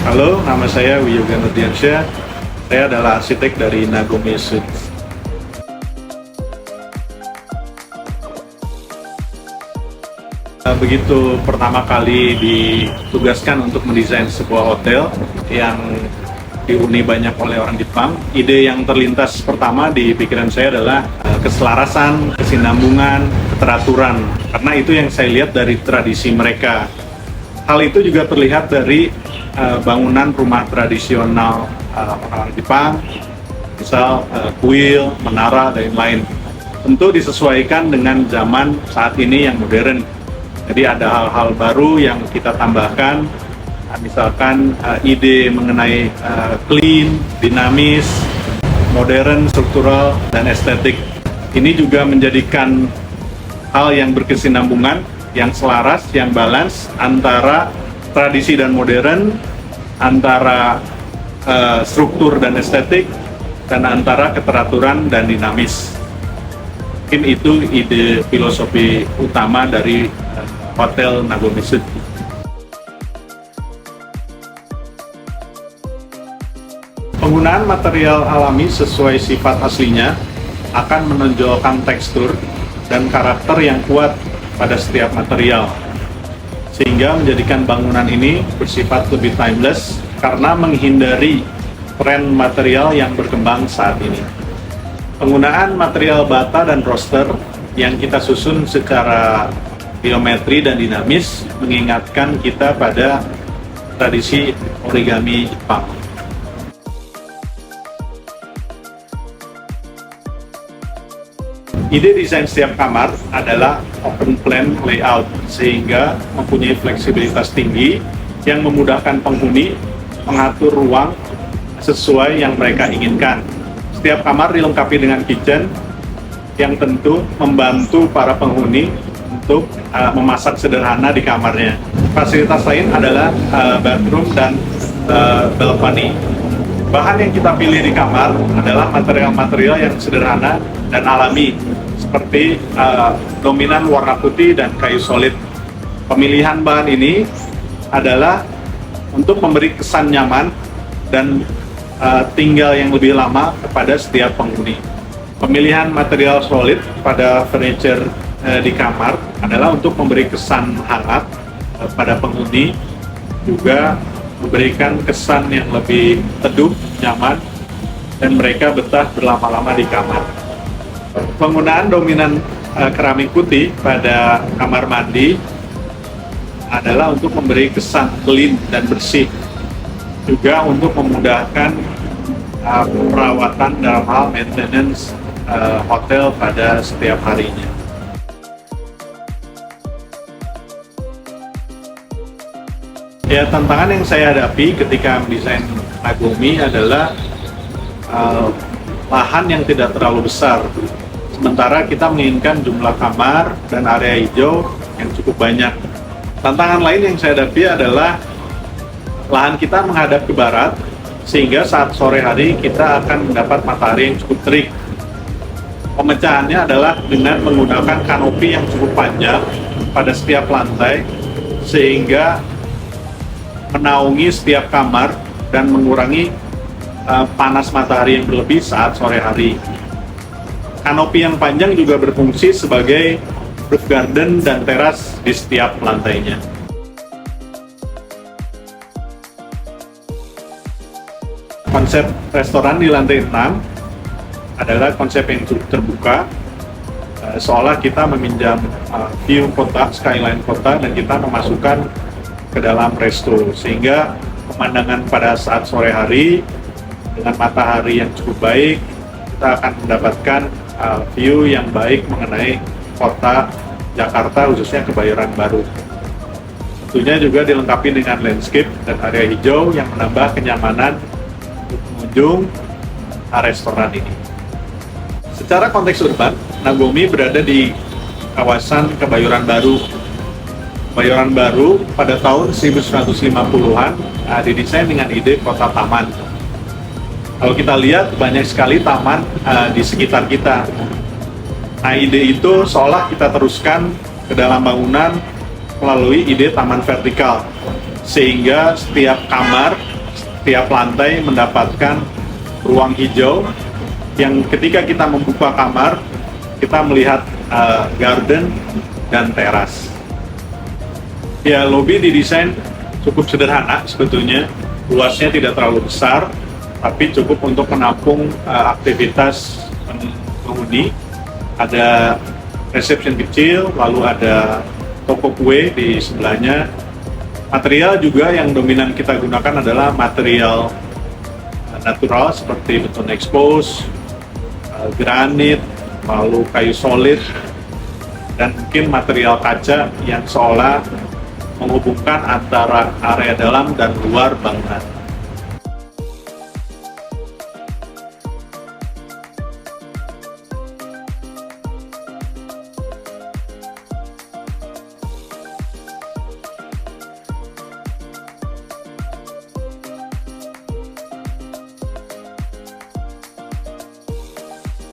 Halo, nama saya Wiyoga Nurdiansyah. Saya adalah arsitek dari Nagomi Suites. Begitu pertama kali ditugaskan untuk mendesain sebuah hotel yang dihuni banyak oleh orang Jepang, ide yang terlintas pertama di pikiran saya adalah keselarasan, kesinambungan, keteraturan. Karena itu yang saya lihat dari tradisi mereka. Hal itu juga terlihat dari bangunan rumah tradisional orang Jepang, misal kuil, menara, dan lain-lain. Tentu disesuaikan dengan zaman saat ini yang modern. Jadi ada hal-hal baru yang kita tambahkan, misalkan ide mengenai clean, dinamis, modern, struktural, dan estetik. Ini juga menjadikan hal yang berkesinambungan, yang selaras, yang balance antara tradisi dan modern, antara struktur dan estetik, dan antara keteraturan dan dinamis. Mungkin itu ide filosofi utama dari Hotel Nagomi Suites. Penggunaan material alami sesuai sifat aslinya akan menonjolkan tekstur dan karakter yang kuat pada setiap material, sehingga menjadikan bangunan ini bersifat lebih timeless karena menghindari tren material yang berkembang saat ini. Penggunaan material bata dan roster yang kita susun secara geometri dan dinamis mengingatkan kita pada tradisi origami Jepang. Ide desain setiap kamar adalah open plan layout, sehingga mempunyai fleksibilitas tinggi yang memudahkan penghuni mengatur ruang sesuai yang mereka inginkan. Setiap kamar dilengkapi dengan kitchen yang tentu membantu para penghuni untuk memasak sederhana di kamarnya. Fasilitas lain adalah bathroom dan balcony. Bahan yang kita pilih di kamar adalah material-material yang sederhana dan alami, seperti dominan warna putih dan kayu solid. Pemilihan bahan ini adalah untuk memberi kesan nyaman dan tinggal yang lebih lama kepada setiap penghuni. Pemilihan material solid pada furniture di kamar adalah untuk memberi kesan hangat pada penghuni, juga memberikan kesan yang lebih teduh, nyaman, dan mereka betah berlama-lama di kamar. Penggunaan dominan keramik putih pada kamar mandi adalah untuk memberi kesan clean dan bersih, juga untuk memudahkan perawatan dalam hal maintenance hotel pada setiap harinya. Ya, tantangan yang saya hadapi ketika mendesain Nagomi adalah lahan yang tidak terlalu besar. Sementara kita menginginkan jumlah kamar dan area hijau yang cukup banyak. Tantangan lain yang saya hadapi adalah lahan kita menghadap ke barat, sehingga saat sore hari kita akan mendapat matahari yang cukup terik. Pemecahannya adalah dengan menggunakan kanopi yang cukup panjang pada setiap lantai, sehingga menaungi setiap kamar dan mengurangi panas matahari yang berlebih saat sore hari. Kanopi yang panjang juga berfungsi sebagai roof garden dan teras di setiap lantainya. Konsep restoran di lantai 6 adalah konsep yang cukup terbuka, seolah kita meminjam view kota, skyline kota, dan kita memasukkan ke dalam resto, sehingga pemandangan pada saat sore hari dengan matahari yang cukup baik, kita akan mendapatkan view yang baik mengenai kota Jakarta, khususnya Kebayoran Baru. Tentunya juga dilengkapi dengan landscape dan area hijau yang menambah kenyamanan untuk pengunjung restoran ini. Secara konteks urban, Nagomi berada di kawasan Kebayoran Baru. Kebayoran Baru pada tahun 1950-an didesain dengan ide kota taman. Kalau kita lihat, banyak sekali taman di sekitar kita. Nah, ide itu seolah kita teruskan ke dalam bangunan melalui ide taman vertikal, sehingga setiap kamar, setiap lantai mendapatkan ruang hijau yang ketika kita membuka kamar, kita melihat garden dan teras. Ya, lobby didesain cukup sederhana sebetulnya, luasnya tidak terlalu besar, tapi cukup untuk menampung aktivitas penghuni. Ada reception kecil, lalu ada toko kue di sebelahnya. Material juga yang dominan kita gunakan adalah material natural seperti beton expose, granit, lalu kayu solid, dan mungkin material kaca yang seolah menghubungkan antara area dalam dan luar bangunan.